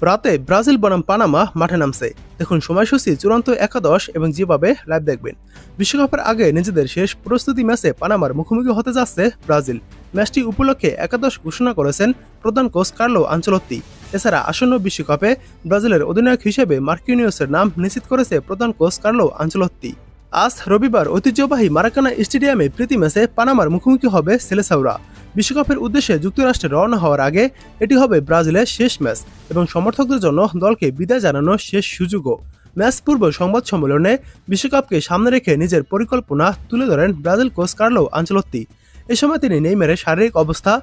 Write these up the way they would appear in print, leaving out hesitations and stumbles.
রাতে ব্রাজিল বনাম পানামা মাঠে নামছে। দেখুন সময়সূচি, চূড়ান্ত একাদশ এবং যেভাবে লাইভ দেখবেন। বিশ্বকাপের আগে নিজেদের শেষ প্রস্তুতি ম্যাচে পানামার মুখোমুখি হতে যাচ্ছে ব্রাজিল। ম্যাচটি উপলক্ষে একাদশ ঘোষণা করেছেন প্রধান কোচ কার্লো আনচেলত্তি। এছাড়া আসন্ন বিশ্বকাপে ব্রাজিলের অধিনায়ক হিসেবে মার্কিনিওসের নাম নিশ্চিত করেছে প্রধান কোচ কার্লো আনচেলত্তি। আজ রবিবার ঐতিহ্যবাহী মারাকানা স্টেডিয়ামে প্রীতি ম্যাচে পানামার মুখোমুখি হবে সেলেসাওরা। বিশ্বকাপের উদ্দেশ্যে যুক্তরাষ্ট্রে রওনা হওয়ার আগে এটি হবে ব্রাজিলের শেষ ম্যাচ এবং সমর্থকদের জন্য দলকে বিদায় জানানোর শেষ সুযোগও। ম্যাচ পূর্ব সংবাদ সম্মেলনে বিশ্বকাপকে সামনে রেখে নিজের পরিকল্পনা তুলে ধরেন ব্রাজিল কোচ কার্লো আনচেলত্তি। এ সময় তিনি নেইমারের শারীরিক অবস্থা,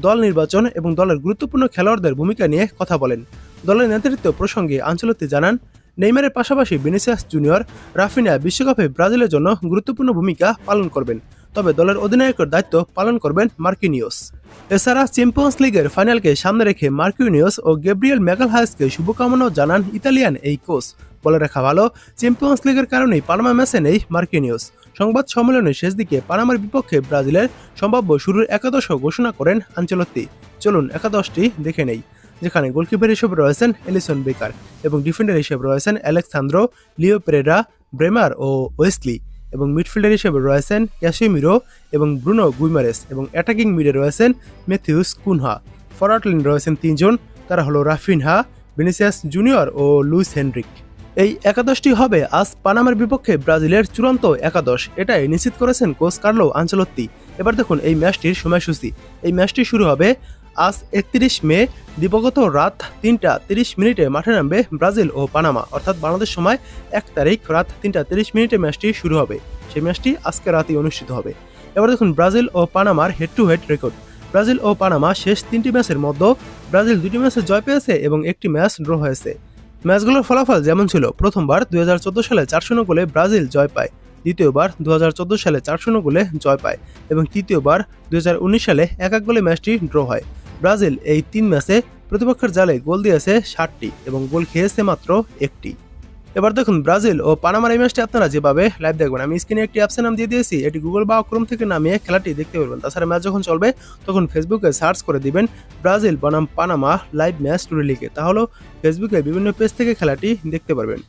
দল নির্বাচন এবং দলের গুরুত্বপূর্ণ খেলোয়াড়দের ভূমিকা নিয়ে কথা বলেন। দলের নেতৃত্ব প্রসঙ্গে আনচেলত্তি জানান, নেইমারের পাশাপাশি ভিনিসিয়াস জুনিয়র, রাফিনা বিশ্বকাপে ব্রাজিলের জন্য গুরুত্বপূর্ণ ভূমিকা পালন করবেন, তবে দলের অধিনায়কের দায়িত্ব পালন করবেন মার্কিনিওস। এছাড়া চ্যাম্পিয়ন্স লিগের ফাইনালকে সামনে রেখে মার্কিনিওস ও গ্যাব্রিয়েল ম্যাগালহায়েসকে শুভকামনাও জানান ইতালিয়ান এই কোচ। বলে রাখা ভালো, চ্যাম্পিয়ন্স লিগের কারণেই পানামা ম্যাচে নেই মার্কিনিওস। সংবাদ সম্মেলনের শেষ দিকে পানামার বিপক্ষে ব্রাজিলের সম্ভাব্য শুরুর একাদশও ঘোষণা করেন আনচেলত্তি। চলুন একাদশটি দেখে নেই, যেখানে গোলকিপার হিসেবে রয়েছেন এলিসন বেকার এবং ডিফেন্ডার হিসেবে রয়েছেন অ্যালেক্সান্দ্রো, লিও পেরেরা, ব্রেমার ও ওয়েসলি, এবং মিডফিল্ডার হিসেবে রয়েছেন ক্যাসিমিরো এবং ব্রুনো গুইমারেস, এবং অ্যাটাকিং মিডে রয়েছেন ম্যাথিউস কুনহা। ফরওয়ার্ড লাইন রয়েছেন তিনজন, তারা হলো রাফিনহা, ভিনিসিয়াস জুনিয়র ও লুইস হেনরিক। এই একাদশটি হবে আজ পানামার বিপক্ষে ব্রাজিলের চূড়ান্ত একাদশ, এটাই নিশ্চিত করেছেন কোচ কার্লো আনচেলত্তি। এবার দেখুন এই ম্যাচটির সময়সূচি। এই ম্যাচটি শুরু হবে আজ 31 মে দিবগত রাত 3টা30 মাঠে নামবে ব্রাজিল ও পানামা, অর্থাৎ বাংলাদেশ সময় 1 তারিখ রাত 3টা30 ম্যাচটি শুরু হবে। সেই ম্যাচটি আজকে রাতেই অনুষ্ঠিত হবে। এবার দেখুন ব্রাজিল ও পানামার head to head record. Brazil ও পানামা শেষ 3টি ম্যাচের মধ্যে ব্রাজিল 2টি ম্যাচে জয় পেয়েছে এবং 1টি ম্যাচ ড্র হয়েছে। ম্যাচগুলোর ফলাফল যেমন ছিল, প্রথমবার 2014 সালে 4-0 গোলে ব্রাজিল জয় পায়, দ্বিতীয়বার 2014 সালে 4-0 গোলে জয় পায় এবং তৃতীয়বার 2019 সালে 1-1 গোলে ম্যাচটি ড্র হয়। ব্রাজিল এই 3 ম্যাচে প্রতিপক্ষের জালে গোল দিয়েছে 60টি এবং গোল খেয়েছে মাত্র 1টি। এবার দেখুন ব্রাজিল ও পানামার এই ম্যাচটি আপনারা যেভাবে লাইভ দেখবেন, আমি স্ক্রিনে একটি অ্যাপসের নাম দিয়ে দিয়েছি, এটি গুগল বা ক্রোম থেকে নামিয়ে খেলাটি দেখতে পারবেন। তাছাড়া ম্যাচ যখন চলবে তখন ফেসবুকে সার্চ করে দিবেন ব্রাজিল বনাম পানামা লাইভ ম্যাচ টুডে লিখে, তাহলে ফেসবুকে বিভিন্ন পেজ থেকে খেলাটি দেখতে পারবেন।